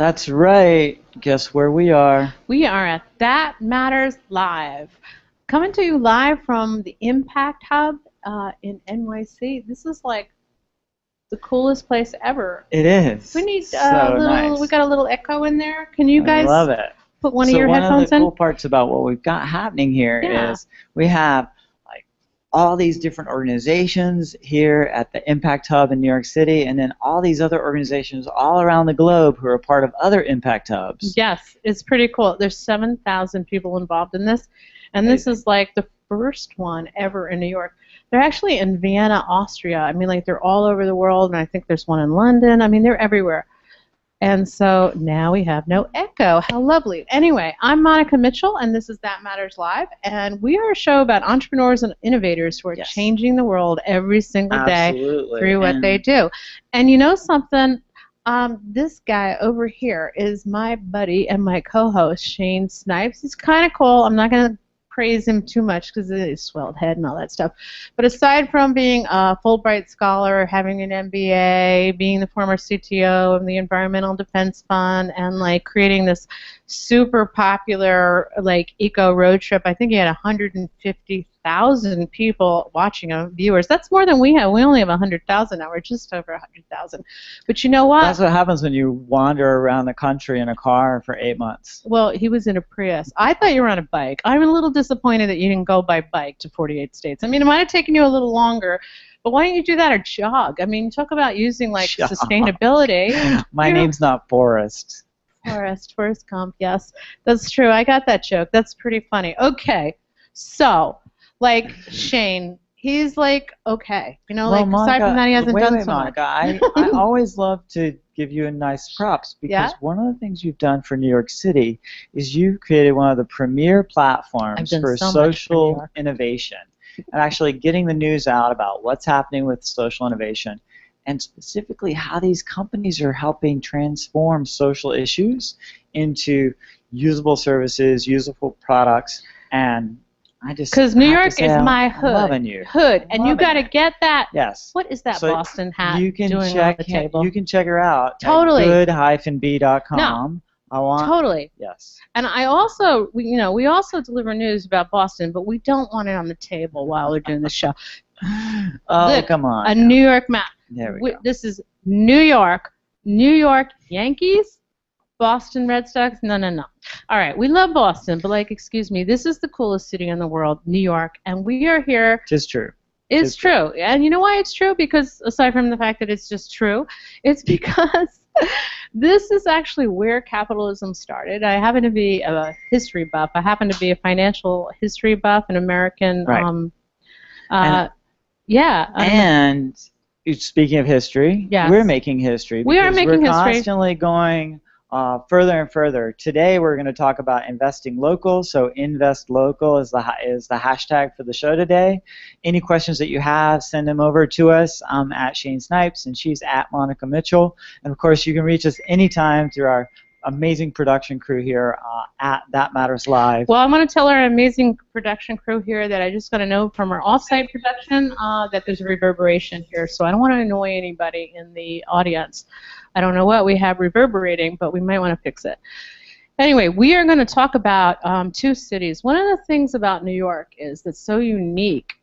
That's right. Guess where we are? We are at That Matters Live. Coming to you live from the Impact Hub in NYC. This is like the coolest place ever. It is. We need so a little, nice. we got a little echo in there. Can you guys I love it. put one of your One headphones of the in? cool parts about what we've got happening here is we have like all these different organizations here at the Impact Hub in New York City, and then all these other organizations all around the globe who are part of other Impact Hubs. Yes, it's pretty cool. There's 7,000 people involved in this, and this is like the first one ever in New York. They're actually in Vienna, Austria. I mean, like they're all over the world, and I think there's one in London. I mean, they're everywhere. And so now we have no echo. How lovely. Anyway, I'm Monica Mitchell, and this is That Matters Live, and we are a show about entrepreneurs and innovators who are changing the world every single day through what they do. And you know something? This guy over here is my buddy and my co-host, Shane Snipes. He's kind of cool. I'm not going to praise him too much because of his swelled head and all that stuff. But aside from being a Fulbright scholar, having an MBA, being the former CTO of the Environmental Defense Fund, and like creating this super popular like eco road trip, I think he had 150,000 people watching him, viewers. That's more than we have. We only have 100,000 now. We're just over 100,000. But you know what? That's what happens when you wander around the country in a car for 8 months. Well, he was in a Prius. I thought you were on a bike. I'm a little disappointed that you didn't go by bike to 48 states. I mean, it might have taken you a little longer, but why don't you do that or jog? I mean, talk about using like sustainability. My name's not Forrest. Forrest Gump, yes. That's true. I got that joke. That's pretty funny. Okay. So, like, Shane, he's like, okay. You know, Well, like, Monica, aside from that, he hasn't done so Monica, much. I always love to give you a nice props because one of the things you've done for New York City is you've created one of the premier platforms for social innovation and actually getting the news out about what's happening with social innovation, and specifically how these companies are helping transform social issues into usable services, usable products, and I just because New York is my hood. Loving you. And you got to get that. Yes. What is that Boston hat you can doing check on the table? You can check her out. Totally. At good-b.com. No. Totally. Yes. And I also, we also deliver news about Boston, but we don't want it on the table while we're doing the show. Oh, Look, come on. A New York map. There we go. This is New York Yankees, Boston Red Sox. No. All right, we love Boston, but like, excuse me, this is the coolest city in the world, New York, and we are here. It's true. It's true. And you know why it's true? Because aside from the fact that it's just true, it's because this is actually where capitalism started. I happen to be a history buff. I happen to be a financial history buff, an American. Right. And speaking of history, we're making history. We're constantly going further and further. Today we're going to talk about investing local. So invest local is the hashtag for the show today. Any questions that you have, send them over to us. I'm at Shane Snipes and she's at Monica Mitchell. And of course you can reach us anytime through our amazing production crew here at That Matters Live. Well, I'm going to tell our amazing production crew here that I just got to know from our off-site production that there's a reverberation here, so I don't want to annoy anybody in the audience. I don't know what we have reverberating, but we might want to fix it. Anyway, we are going to talk about two cities. One of the things about New York is that's so unique.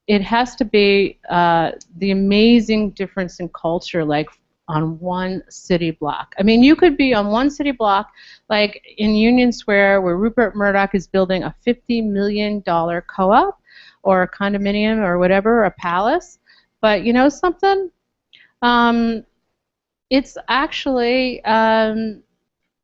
It has to be the amazing difference in culture, like on one city block. I mean, you could be on one city block, like in Union Square, where Rupert Murdoch is building a $50 million co-op or a condominium or whatever, a palace. But you know something? It's actually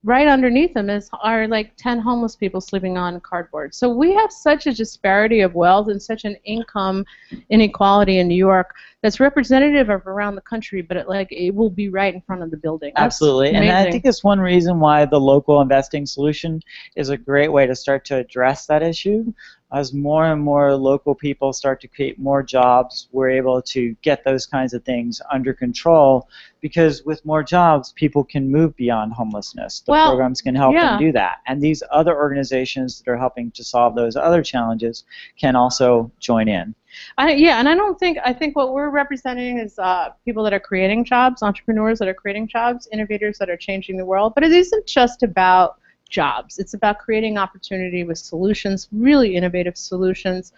right underneath them are like 10 homeless people sleeping on cardboard. So we have such a disparity of wealth and such an income inequality in New York that's representative of around the country, but it will be right in front of the building. Absolutely. And I think that's one reason why the local investing solution is a great way to start to address that issue. as more and more local people start to create more jobs, we're able to get those kinds of things under control, because with more jobs, people can move beyond homelessness. The programs can help them do that. And these other organizations that are helping to solve those other challenges can also join in. And I think what we're representing is people that are creating jobs, entrepreneurs that are creating jobs, innovators that are changing the world. But it isn't just about jobs. It's about creating opportunity with solutions, really innovative solutions.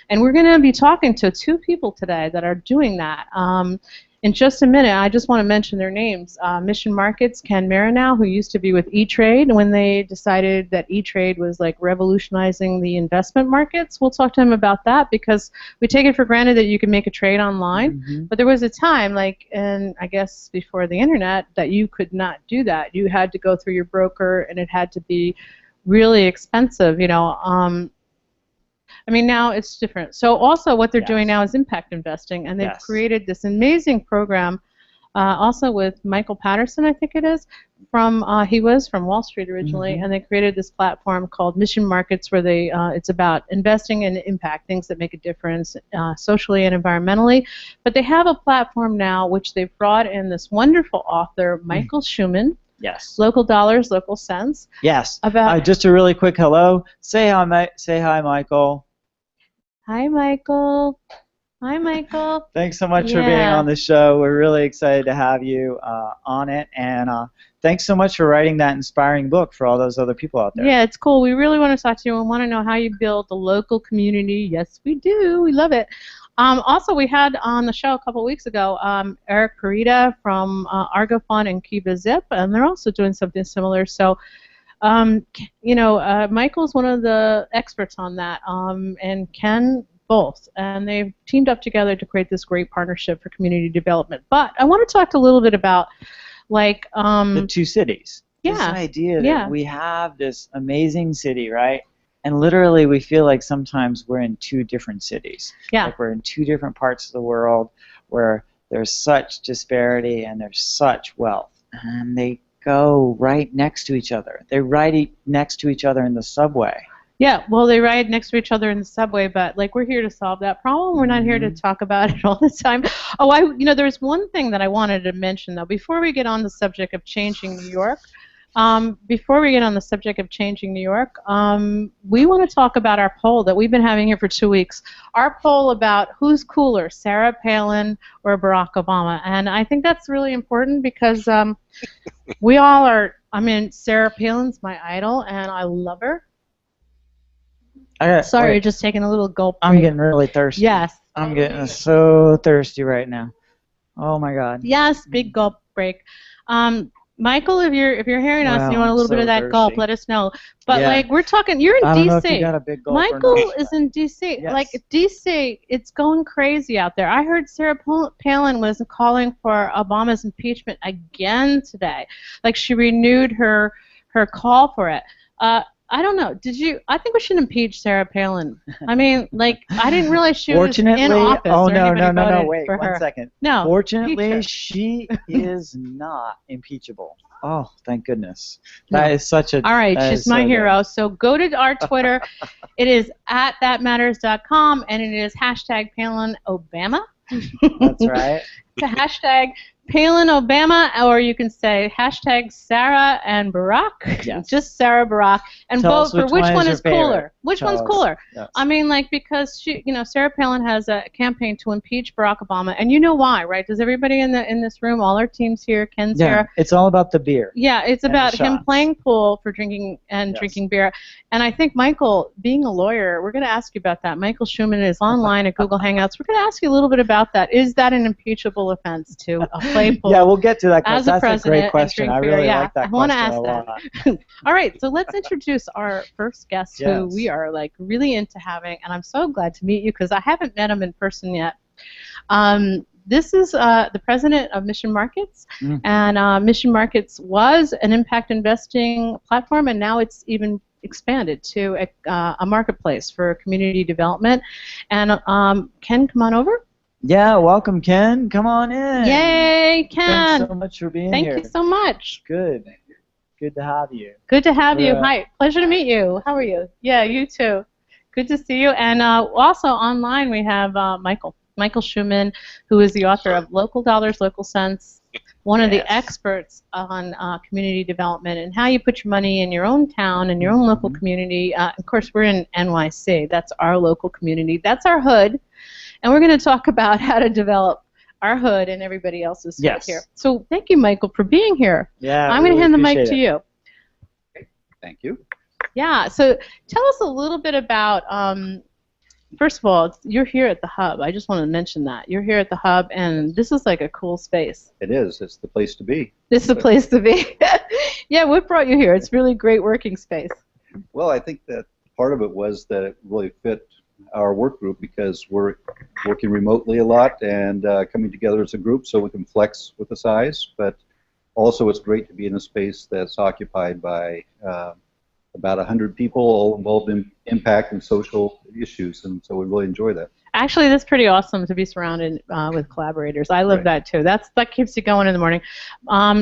And we're going to be talking to 2 people today that are doing that. In just a minute, I just want to mention their names. Mission Markets, Ken Marineau, who used to be with E-Trade, when they decided that E-Trade was like revolutionizing the investment markets. We'll talk to him about that, because we take it for granted that you can make a trade online. But there was a time, like, and I guess before the internet, that you could not do that. You had to go through your broker, and it had to be really expensive, you know. I mean, now it's different. So also what they're doing now is impact investing, and they've created this amazing program also with Michael Patterson, I think it is, he was from Wall Street originally, and they created this platform called Mission Markets, where they it's about investing in impact, things that make a difference socially and environmentally. But they have a platform now which they've brought in this wonderful author, Michael Schumann. Yes. Local dollars, local cents. Yes. About just a really quick hello. Say hi, Michael. Hi, Michael. Hi, Michael. Thanks so much for being on the show. We're really excited to have you on it, and thanks so much for writing that inspiring book for all those other people out there. Yeah, it's cool. We really want to talk to you and want to know how you build a local community. Yes, we do. We love it. Also, we had on the show a couple weeks ago Eric Carita from Argo Fund and Kiva Zip, and they're also doing something similar. So, you know, Michael's one of the experts on that, and Ken both, and they've teamed up together to create this great partnership for community development. But I want to talk a little bit about, like, the 2 cities. This idea that we have this amazing city, right? And literally, we feel like sometimes we're in 2 different cities. Yeah. Like we're in 2 different parts of the world where there's such disparity and there's such wealth. And they go right next to each other. They ride next to each other in the subway. Yeah, well, they ride next to each other in the subway, but, like, we're here to solve that problem. We're not here to talk about it all the time. Oh, you know, there's one thing that I wanted to mention, though, before we get on the subject of changing New York. We want to talk about our poll that we've been having here for 2 weeks. Our poll about who's cooler, Sarah Palin or Barack Obama. And I think that's really important because we all are, I mean, Sarah Palin's my idol, and I love her. Sorry, you're just taking a little gulp break. I'm getting really thirsty. Yes. I'm getting so thirsty right now. Oh, my God. Yes, big gulp break. Michael, if you're hearing us and you want a little bit of that gulp, let us know. But like we're talking, you're in D.C. I don't know if you got a big gulp Michael or not, is in D.C. Yes. Like D.C., it's going crazy out there. I heard Sarah Palin was calling for Obama's impeachment again today. Like she renewed her call for it. I don't know. I think we should impeach Sarah Palin. I mean, like, I didn't realize she was in office. Oh, no, wait, 1 second. No. Fortunately, she is not impeachable. Oh, thank goodness. That is such a... All right, she's my hero. So go to our Twitter. It is @thatmatters.com, and it is #PalinObama. That's right. The hashtag Palin Obama, or you can say #Sarah and Barack. Yes. Just Sarah Barack, and vote for which one is cooler. Which one's cooler? Yes. I mean, like, because she, you know, Sarah Palin has a campaign to impeach Barack Obama, and you know why, right? Does everybody in this room, all our teams here, Ken's here? It's all about the beer. Yeah, it's about him playing pool for drinking and drinking beer. And I think Michael, being a lawyer, we're going to ask you about that. Michael Schumann is online at Google Hangouts. We're going to ask you a little bit about that. Is that an impeachable offense to play pool? Yeah, we'll get to that. As That's a great question. I really like that I want to question ask a lot. that. All right, so let's introduce our first guest, who we are like really into having, and I'm so glad to meet you because I haven't met him in person yet. This is the president of Mission Markets, and Mission Markets was an impact investing platform, and now it's even expanded to a marketplace for community development. And Ken, come on over. Yeah, welcome, Ken. Come on in. Yay, Ken. Thanks so much for being here. Thank you so much. Good to have you. Good to have you. Hi, pleasure to meet you. How are you? Yeah, you too. Good to see you. And also online we have Michael Schumann, who is the author of Local Dollars, Local Cents, one of the experts on community development and how you put your money in your own town, in your own local community. Of course, we're in NYC. That's our local community. That's our hood. And we're going to talk about how to develop our hood and everybody else's hood here. So thank you, Michael, for being here. Yeah, I'm going to hand the mic to you. Okay. Thank you. Yeah, so tell us a little bit about, first of all, you're here at the Hub. I just want to mention that. You're here at the Hub, and this is like a cool space. It is. It's the place to be. It's the place to be. Yeah, what brought you here? It's really great working space. Well, I think that part of it was that it really fit our work group because we're working remotely a lot and coming together as a group so we can flex with the size, but also it's great to be in a space that's occupied by about 100 people all involved in impact and social issues, and so we really enjoy that. Actually, that's pretty awesome to be surrounded with collaborators. I love that too. That keeps you going in the morning.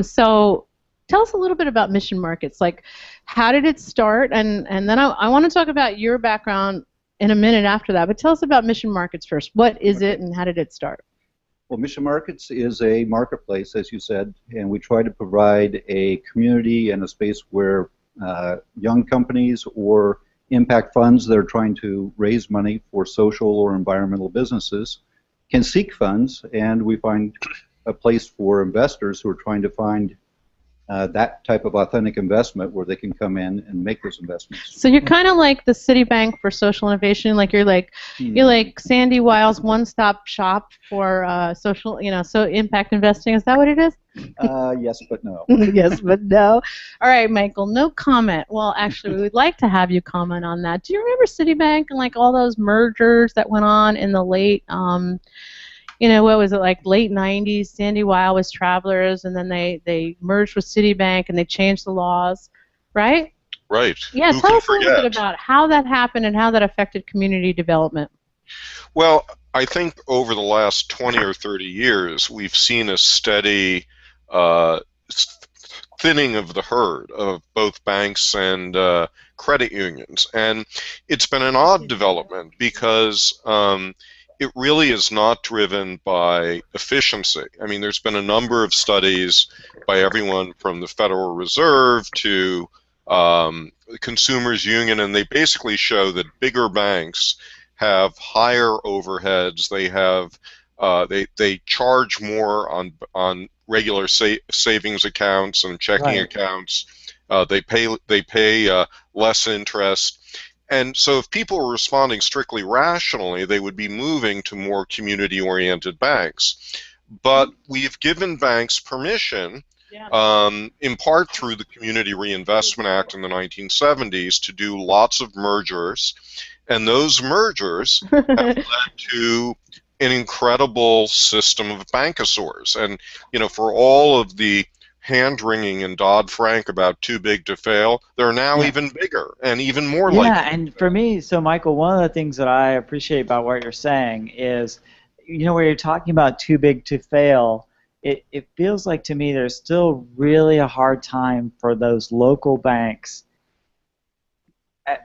So tell us a little bit about Mission Markets. Like, how did it start? And then I want to talk about your background in a minute after that, but tell us about Mission Markets first. What is it and how did it start? Well, Mission Markets is a marketplace, as you said, and we try to provide a community and a space where young companies or impact funds that are trying to raise money for social or environmental businesses can seek funds, and we find a place for investors who are trying to find that type of authentic investment where they can come in and make those investments. So you're kind of like the Citibank for social innovation. Like you're like Sandy Weil's one-stop shop for social, so impact investing. Is that what it is? Yes, but no. Yes, but no. All right, Michael. No comment. Well, actually, we would like to have you comment on that. Do you remember Citibank and like all those mergers that went on in the late? What was it, like late 90s? Sandy Weil was Travelers, and then they merged with Citibank, and they changed the laws, right? Right. Yeah, tell us a little bit about how that happened and how that affected community development. Well, I think over the last 20 or 30 years, we've seen a steady thinning of the herd of both banks and credit unions. And it's been an odd development because it really is not driven by efficiency. I mean, there's been a number of studies by everyone from the Federal Reserve to the Consumers Union, and they basically show that bigger banks have higher overheads. They have they charge more on regular savings accounts and checking accounts. They pay less interest. And so if people were responding strictly rationally, they would be moving to more community-oriented banks. But we've given banks permission, in part through the Community Reinvestment Act in the 1970s, to do lots of mergers. And those mergers have led to an incredible system of bankassurance. And, for all of the hand-wringing in Dodd-Frank about too big to fail, they're now even bigger and even more likely. Yeah, and for me, so Michael, one of the things that I appreciate about what you're saying is, where you're talking about too big to fail, it feels like to me there's still really a hard time for those local banks.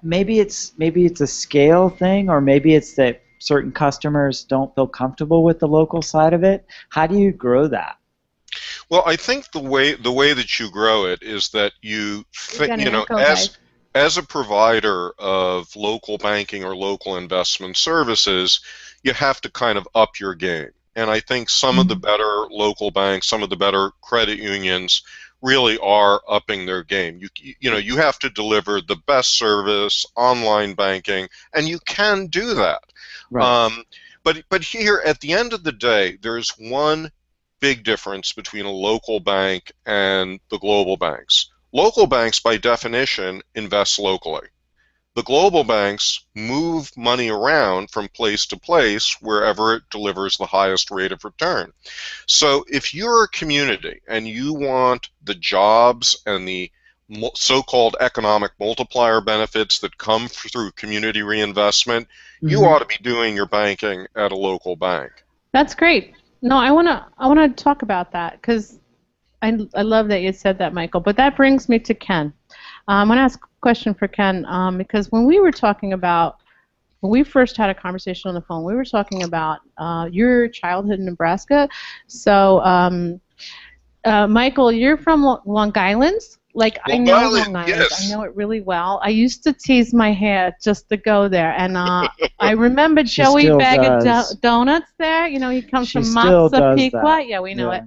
Maybe it's a scale thing, or maybe it's that certain customers don't feel comfortable with the local side of it. How do you grow that? Well, I think the way that you grow it is that as a provider of local banking or local investment services, you have to kind of up your game. And I think some of the better local banks, some of the better credit unions really are upping their game. You have to deliver the best service, online banking, and you can do that. Right. But here, at the end of the day, there's one big difference between a local bank and the global banks. Local banks, by definition, invest locally. The global banks move money around from place to place wherever it delivers the highest rate of return. So if you're a community and you want the jobs and the so-called economic multiplier benefits that come through community reinvestment, you ought to be doing your banking at a local bank. That's great. No, I wanna talk about that because I love that you said that, Michael. But that brings me to Ken. I'm gonna ask a question for Ken because when we were talking about when we first had a conversation on the phone, we were talking about your childhood in Nebraska. So, Michael, you're from Long Island. Like, I know Long Island. Yes. I know it really well. I used to tease my hair just to go there. And I remember Joey Bag of Donuts there. You know, he comes from Massapequa. Yeah, we know it.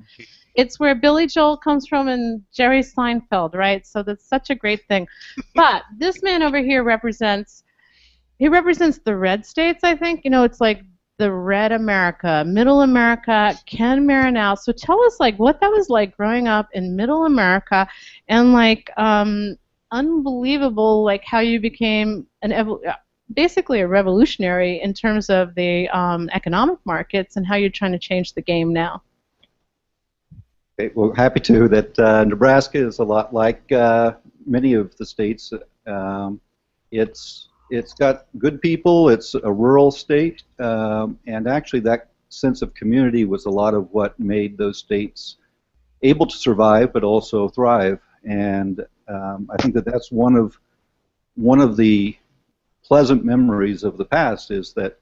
It's where Billy Joel comes from and Jerry Seinfeld, right? So that's such a great thing. But this man over here represents the red states, I think. You know, it's like the red America, middle America, Ken Marineau. So tell us, like, what that was like growing up in middle America, and like unbelievable, like how you became basically a revolutionary in terms of the economic markets, and how you're trying to change the game now. Okay, well, happy to. That Nebraska is a lot like many of the states. It's got good people. It's a rural state, and actually that sense of community was a lot of what made those states able to survive, but also thrive. And I think that that's one of the pleasant memories of the past is that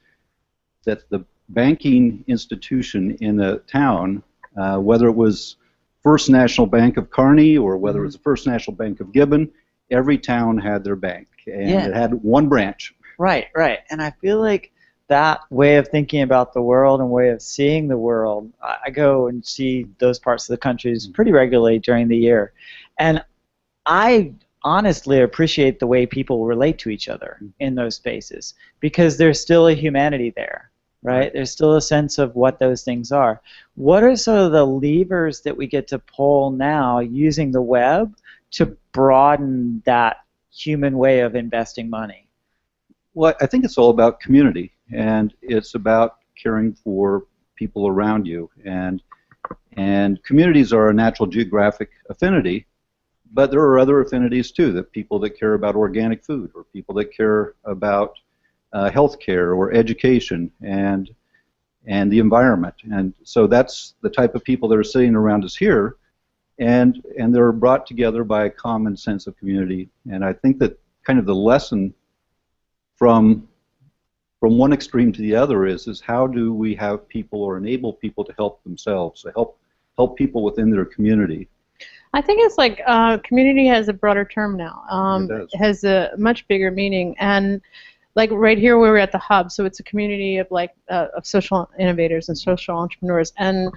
the banking institution in a town, whether it was First National Bank of Kearney or whether it was the First National Bank of Gibbon, every town had their bank, and it had one branch. Right, right. And I feel like that way of thinking about the world and way of seeing the world, I go and see those parts of the country pretty regularly during the year. And I honestly appreciate the way people relate to each other in those spaces, because there's still a humanity there, right? There's still a sense of what those things are. What are some of the levers that we get to pull now using the web to broaden that human way of investing money? Well, I think it's all about community, and it's about caring for people around you. And communities are a natural geographic affinity, but there are other affinities too, that people that care about organic food, or people that care about health care or education and the environment. And so that's the type of people that are sitting around us here, and they're brought together by a common sense of community. And I think that kind of the lesson from one extreme to the other is how do we have people or enable people to help themselves, to help people within their community. I think it's like community has a broader term now. It has a much bigger meaning. And like right here where we're at the hub, so it's a community of like of social innovators and social entrepreneurs, and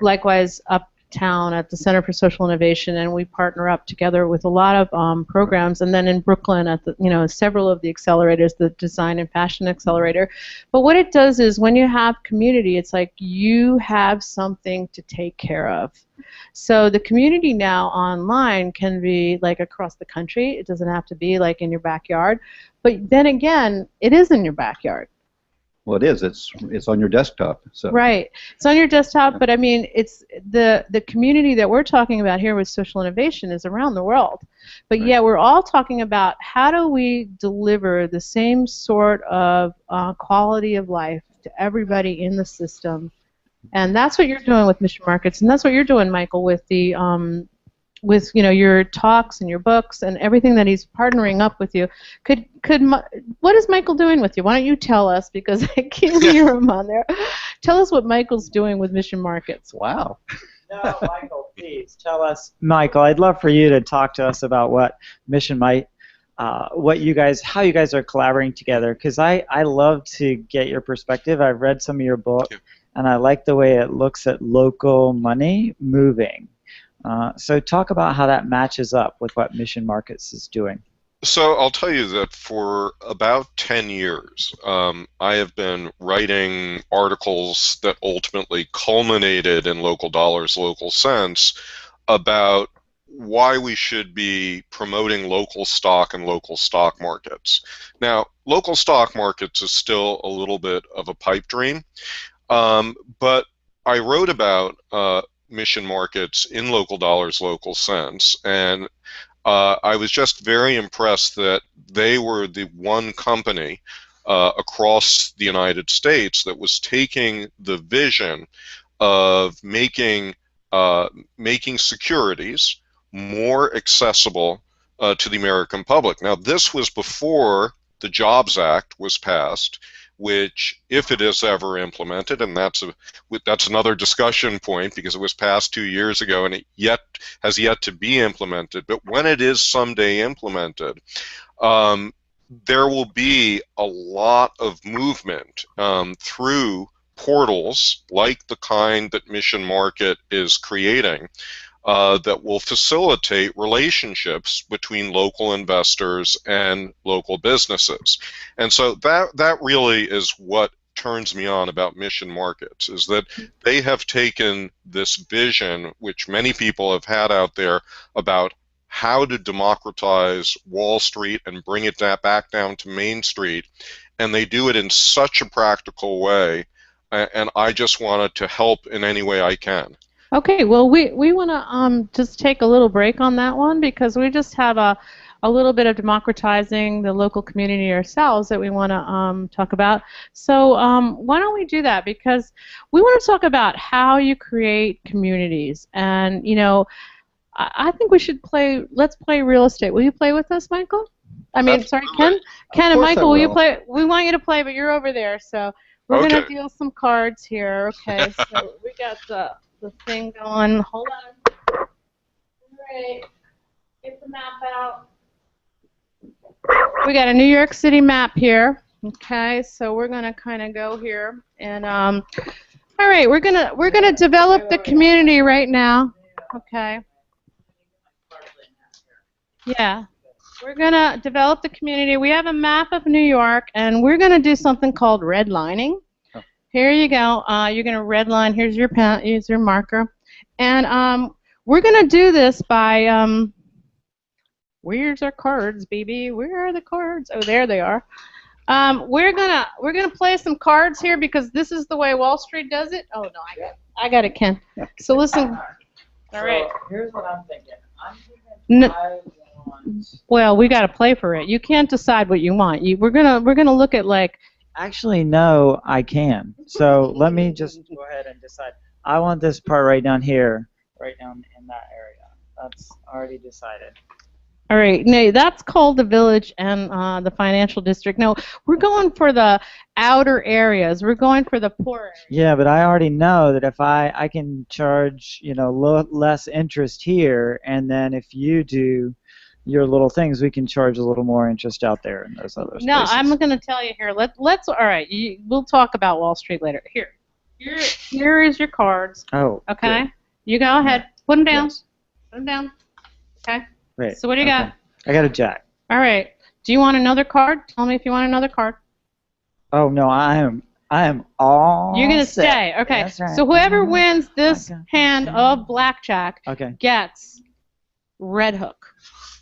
likewise uptown at the Center for Social Innovation, and we partner up together with a lot of programs, and then in Brooklyn at the several of the accelerators, the Design and Fashion Accelerator. But what it does is when you have community, it's like you have something to take care of. So the community now online can be like across the country. It doesn't have to be like in your backyard. But then again, it is in your backyard. Well, it is. It's on your desktop. So. Right. It's on your desktop, but I mean, it's the community that we're talking about here with social innovation is around the world. But yet we're all talking about how do we deliver the same sort of quality of life to everybody in the system. And that's what you're doing with Mission Markets, and that's what you're doing, Michael, with the your talks and your books and everything that he's partnering up with you. What is Michael doing with you? Why don't you tell us, because I can't hear him on there. Tell us what Michael's doing with Mission Markets. Wow. No, Michael, please tell us. Michael, I'd love for you to talk to us about what Mission might. How you guys are collaborating together, because I love to get your perspective. I've read some of your book, and I like the way it looks at local money moving. So talk about how that matches up with what Mission Markets is doing. So I'll tell you that for about 10 years, I have been writing articles that ultimately culminated in Local Dollars, Local Cents about why we should be promoting local stock and local stock markets. Now, local stock markets is still a little bit of a pipe dream, but I wrote about Mission Markets in Local Dollars, Local Cents, and I was just very impressed that they were the one company across the United States that was taking the vision of making securities more accessible to the American public. Now, this was before the Jobs Act was passed, which, if it is ever implemented, and that's another discussion point because it was passed 2 years ago and it has yet to be implemented, but when it is someday implemented, there will be a lot of movement through portals like the kind that Mission Market is creating that will facilitate relationships between local investors and local businesses. And so that really is what turns me on about Mission Markets, is that they have taken this vision, which many people have had out there, about how to democratize Wall Street and bring it back down to Main Street, and they do it in such a practical way, and I just wanted to help in any way I can. Okay, well, we want to just take a little break on that one because we just have a little bit of democratizing the local community ourselves that we want to talk about. So why don't we do that? Because we want to talk about how you create communities. And, you know, I think we should let's play real estate. Will you play with us, Michael? I mean, sorry, Ken? Ken and Michael, will you play? We want you to play, but you're over there. So we're going to deal some cards here. Okay, so we got the thing going. Hold on. All right. Get the map out. We got a New York City map here. Okay, so we're gonna kind of go here, and all right, we're gonna develop the community right now. Okay. Yeah. We're gonna develop the community. We have a map of New York, and we're gonna do something called redlining. Here you go. You're going to redline. Here's your pen. Here's your marker. And we're going to do this by, where's our cards, baby? Where are the cards? Oh, there they are. We're gonna play some cards here because this is the way Wall Street does it. Oh no, I got it, Ken. So listen. All right. So here's what I'm thinking. I'm thinking I want. Well, we got to play for it. You can't decide what you want. We're gonna look at like. Actually, no, I can. So let me just go ahead and decide. I want this part right down here, right down in that area. That's already decided. All right. No, that's called the village and the financial district. No, we're going for the outer areas. We're going for the poor areas. Yeah, but I already know that if I can charge, you know, less interest here, and then if you do your little things, we can charge a little more interest out there in those other places. No, I'm going to tell you here. Let's. All right. We'll talk about Wall Street later. Here is your cards. Oh. Okay. Good. You go ahead. Put them down. Yes. Put them down. Okay. Right. So what do you got? I got a jack. All right. Do you want another card? Tell me if you want another card. Oh no, I am all. You're gonna set. stay. Okay. That's right. So whoever wins this hand of blackjack gets Red Hook.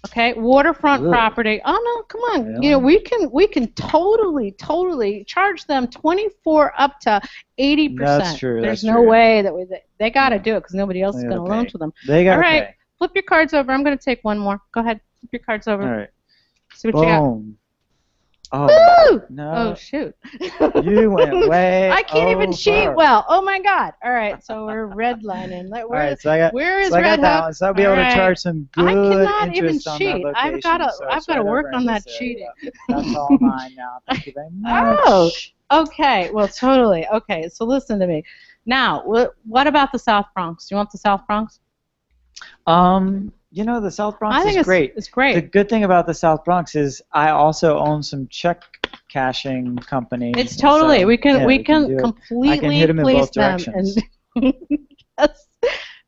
Okay, waterfront property. Oh no, come on. Really? You know, we can totally charge them 24 up to 80%. That's true. There's no way that they got to do it because nobody else is going to loan to them. They got to All right, flip your cards over. I'm going to take one more. Go ahead, flip your cards over. All right. See what you got. Oh, Woo! No. Oh shoot. You went way. I can't even cheat well. Oh my God. All right, so we're redlining. Where is Red Hook? So I'll be able to charge some good interest on that location. I cannot even cheat. I've got to work on that cheating. That's all mine now. Thank you very much. Oh, okay. Well, totally. Okay, so listen to me. Now, what about the South Bronx? Do you want the South Bronx? You know, the South Bronx is great. It's great. The good thing about the South Bronx is I also own some check cashing companies. It's totally. So, we can completely police them. Yes.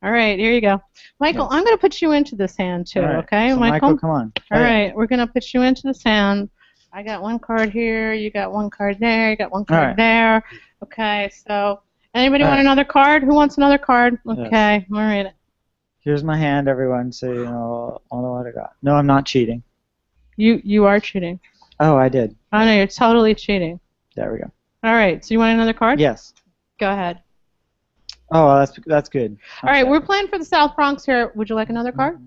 All right, here you go. Michael, yes. I'm going to put you into this hand too, okay? So Michael, come on. All right, we're going to put you into this hand. I got one card here. You got one card there. You got one card there. Okay, so anybody want another card? Who wants another card? Okay, yes. All right. Here's my hand, everyone, so you know what I got. No, I'm not cheating. You are cheating. Oh, I did. Oh, no, you're totally cheating. There we go. All right, so you want another card? Yes. Go ahead. Oh, that's good. All right, we're playing for the South Bronx here. Would you like another card?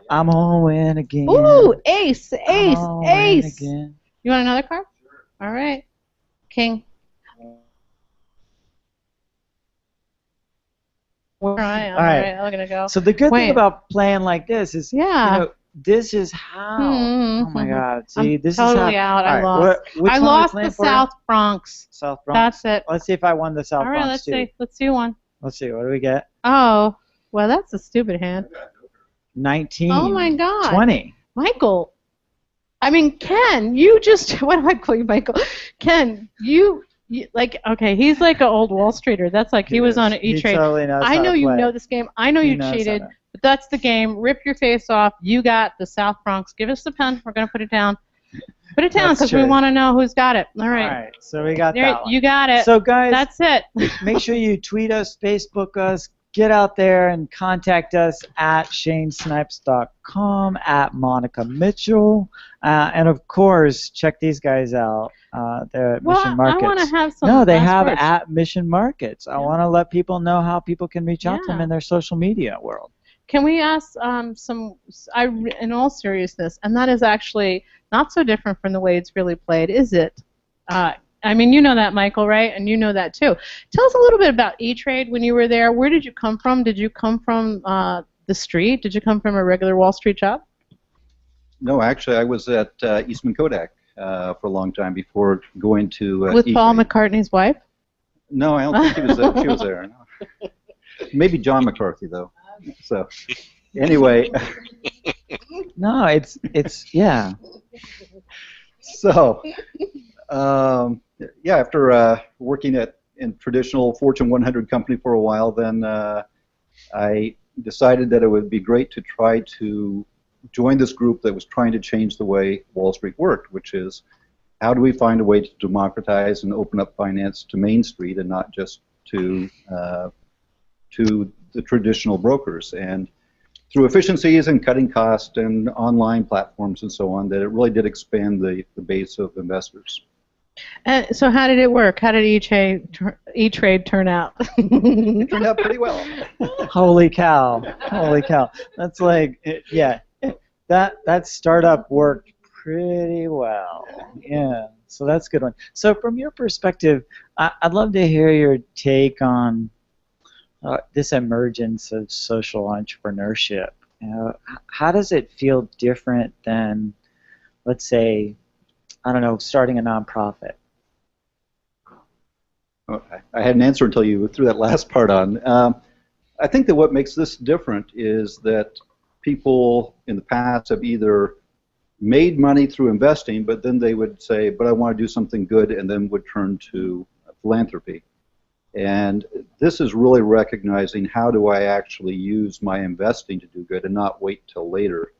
I'm gonna win again. Ooh, ace, ace, ace. Again. You want another card? All right. King. All right, I'm gonna go. So the good thing about playing like this is, you know, this is how. Oh my God! See, I'm this totally is how. out. I lost. Which I one lost we the playing for? South Bronx. South Bronx. That's it. Let's see if I won the South All right, Bronx let's too. see. Let's see one. Let's see. What do we get? Oh, well, that's a stupid hand. 19. Oh my God. 20. Michael. I mean, Ken, you just, what do I call you, Michael? Ken, you like, okay, he's like an old Wall Streeter. That's like he was on an E-Trade. He totally knows I how know to you play. know this game. I know He you knows cheated, how to. but that's the game. Rip your face off. You got the South Bronx. Give us the pen. We're going to put it down. Put it down because we want to know who's got it. All right. All right, so we got that one. You got it. So guys, that's it. Make sure you tweet us, Facebook us, get out there and contact us at shanesnipes.com, at Monica Mitchell, and of course, check these guys out. They're at Mission Markets. I want to have some. No, they have words. at Mission Markets. I want to let people know how people can reach out to them in their social media world. Can we ask in all seriousness, and that is actually not so different from the way it's really played, is it? I mean, you know that, Michael, right? And you know that, too. Tell us a little bit about E-Trade when you were there. Where did you come from? Did you come from the street? Did you come from a regular Wall Street job? No, actually, I was at Eastman Kodak for a long time before going to With E-Trade. Paul McCartney's wife? No, I don't think he was there. She was there. No. Maybe John McCarthy, though. So, anyway. No, it's yeah. So, yeah, after working in traditional Fortune 100 company for a while, then I decided that it would be great to try to join this group that was trying to change the way Wall Street worked, which is how do we find a way to democratize and open up finance to Main Street and not just to the traditional brokers. And through efficiencies and cutting costs and online platforms and so on, that it really did expand the base of investors. And so how did it work? How did E-Trade turn out? It turned out pretty well. Holy cow. Holy cow. That's like, yeah, that startup worked pretty well. Yeah, so that's a good one. So from your perspective, I'd love to hear your take on this emergence of social entrepreneurship. How does it feel different than, let's say, I don't know, starting a nonprofit? Okay. I had an answer until you threw that last part on. I think that what makes this different is that people in the past have either made money through investing, but then they would say, but I want to do something good, and then would turn to philanthropy. And this is really recognizing how do I actually use my investing to do good and not wait till later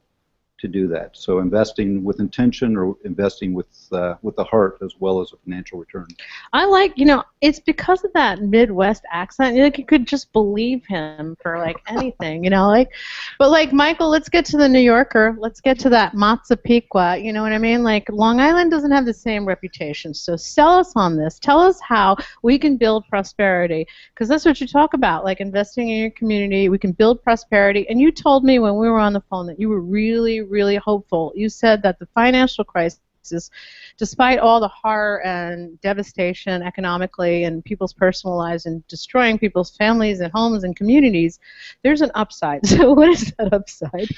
to do that. So investing with intention or investing with the heart as well as a financial return. I like, it's because of that Midwest accent. Like you could just believe him for like anything, But like Michael, let's get to the New Yorker. Let's get to that Mazzapiqua. You know what I mean? Like Long Island doesn't have the same reputation. So sell us on this. Tell us how we can build prosperity, because that's what you talk about, like investing in your community. We can build prosperity. And you told me when we were on the phone that you were really hopeful. You said that the financial crisis, despite all the horror and devastation economically and people's personal lives and destroying people's families and homes and communities, there's an upside. So what is that upside?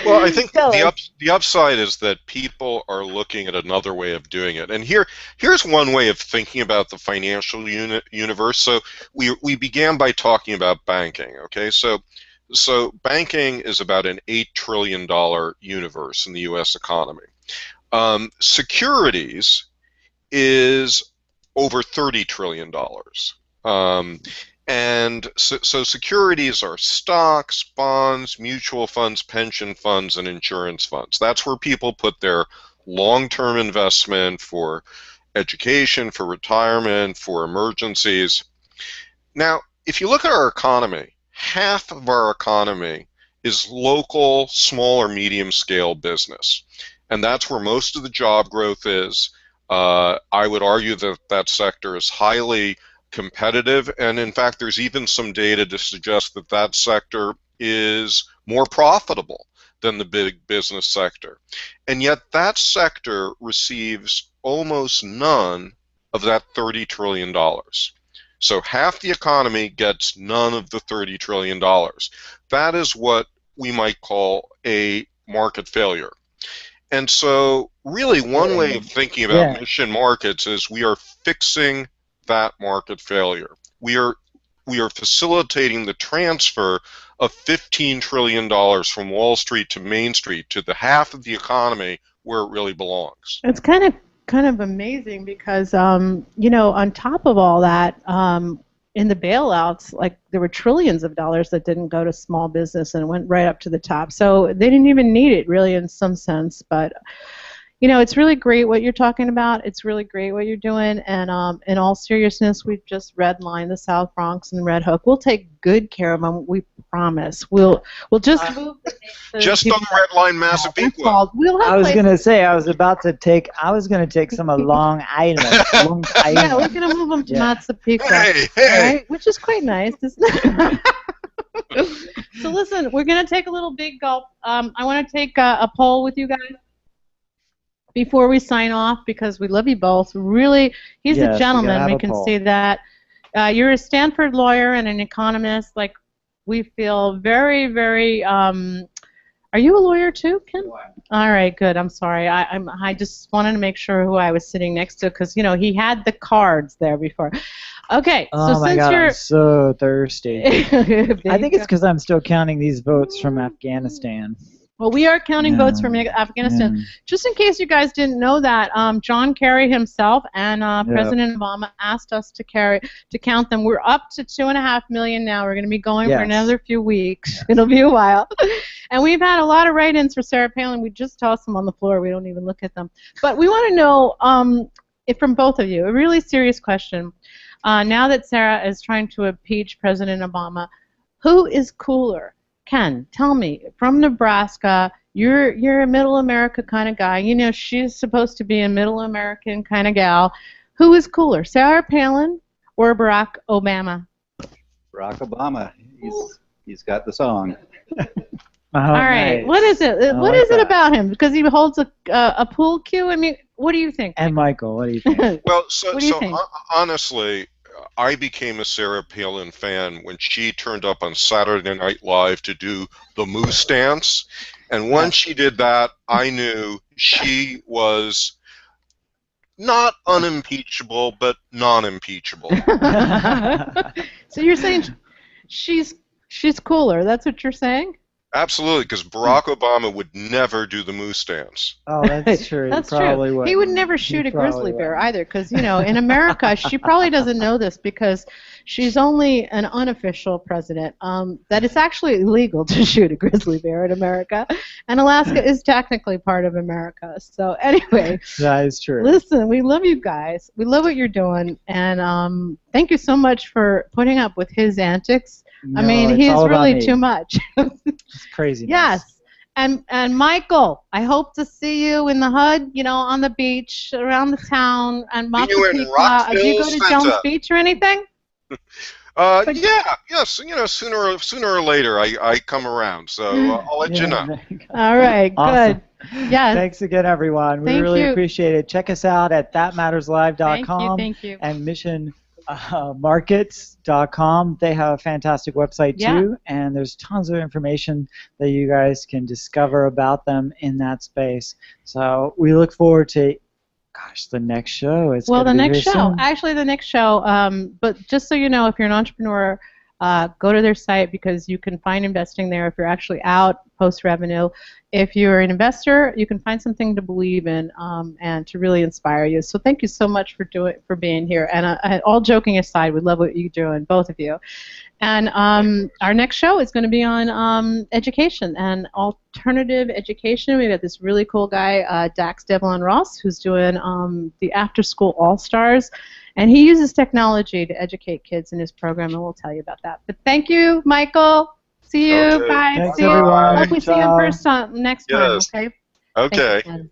Well, I think the upside is that people are looking at another way of doing it. And here's one way of thinking about the financial universe. So we began by talking about banking, okay? So banking is about an $8 trillion universe in the U.S. economy. Securities is over $30 trillion. And so securities are stocks, bonds, mutual funds, pension funds, and insurance funds. That's where people put their long-term investment for education, for retirement, for emergencies. Now, if you look at our economy, half of our economy is local, small or medium scale business. And that's where most of the job growth is. I would argue that that sector is highly competitive. And in fact, there's even some data to suggest that that sector is more profitable than the big business sector. And yet that sector receives almost none of that $30 trillion. So half the economy gets none of the $30 trillion. That is what we might call a market failure. And so really one way of thinking about mission markets is we are fixing that market failure. We are facilitating the transfer of $15 trillion from Wall Street to Main Street to the half of the economy where it really belongs. It's kind of amazing because you know, on top of all that, in the bailouts, like there were trillions of dollars that didn't go to small business and went right up to the top. So they didn't even need it really in some sense. But you know, it's really great what you're talking about. It's really great what you're doing. And in all seriousness, we've just redlined the South Bronx and Red Hook. We'll take good care of them. We promise. We'll just move the just don't redline Massapequa. I was gonna say I was gonna take some of Long Island. Yeah, we're gonna move them to Massapequa, hey. Right? Which is quite nice, isn't it? So listen, we're gonna take a little big gulp. I want to take a poll with you guys before we sign off, because we love you both. Really, he's a gentleman. We can see that. You're a Stanford lawyer and an economist. Like, we feel very, very. Are you a lawyer too, Ken? All right, good. I'm sorry. I just wanted to make sure who I was sitting next to, because you know he had the cards there before. Okay. Oh so my since God, you're I'm so thirsty. I think it's because I'm still counting these votes from Afghanistan. Well, we are counting votes from Afghanistan. Just in case you guys didn't know that, John Kerry himself and President Obama asked us to count them. We're up to 2.5 million now. We're going to be going for another few weeks. It'll be a while. And we've had a lot of write-ins for Sarah Palin. We just toss them on the floor. We don't even look at them. But we want to know, if from both of you, a really serious question. Now that Sarah is trying to impeach President Obama, who is cooler? Ken, tell me, from Nebraska, you're a middle America kind of guy. You know, she's supposed to be a middle American kind of gal. Who is cooler, Sarah Palin or Barack Obama? Barack Obama. He's got the song. All right. Nice. What is it? What is it about him? Because he holds a pool cue? I mean, what do you think? And Michael, what do you think? Well, so honestly, I became a Sarah Palin fan when she turned up on Saturday Night Live to do the Moose Dance. And once she did that, I knew she was not unimpeachable, but non-impeachable. So you're saying she's cooler. That's what you're saying? Absolutely, because Barack Obama would never do the Moose Dance. Oh, that's true. That's true. He would never shoot a grizzly bear either, because, you know, in America, she probably doesn't know this because she's only an unofficial president. That it's actually illegal to shoot a grizzly bear in America, and Alaska is technically part of America. So anyway, that is true. Listen, we love you guys. We love what you're doing, and thank you so much for putting up with his antics. No, I mean, he's really too much. It's crazy. Yes. And Michael, I hope to see you in the HUD, you know, on the beach, around the town, and Massapequa. Do you go to Jones Beach or anything? Yes. You know, sooner or later, I come around. So I'll let you know. All right. Awesome. Good. Yes. Thanks again, everyone. We really appreciate it. Check us out at thatmatterslive.com. Thank you. And missionmarkets.com. They have a fantastic website too, and there's tons of information that you guys can discover about them in that space. So we look forward to, the next show. The next show. But just so you know, if you're an entrepreneur, go to their site, because you can find investing there if you're actually out post-revenue. If you're an investor, you can find something to believe in and to really inspire you. So thank you so much for being here. And all joking aside, we love what you're doing, both of you. And our next show is going to be on education and alternative education. We've got this really cool guy, Dax Devlin Ross, who's doing the After School All-Stars. And he uses technology to educate kids in his program, and we'll tell you about that. But thank you, Michael. See you. Okay. Bye. Thanks, everyone. Hope we see you in person next time. Okay. Okay.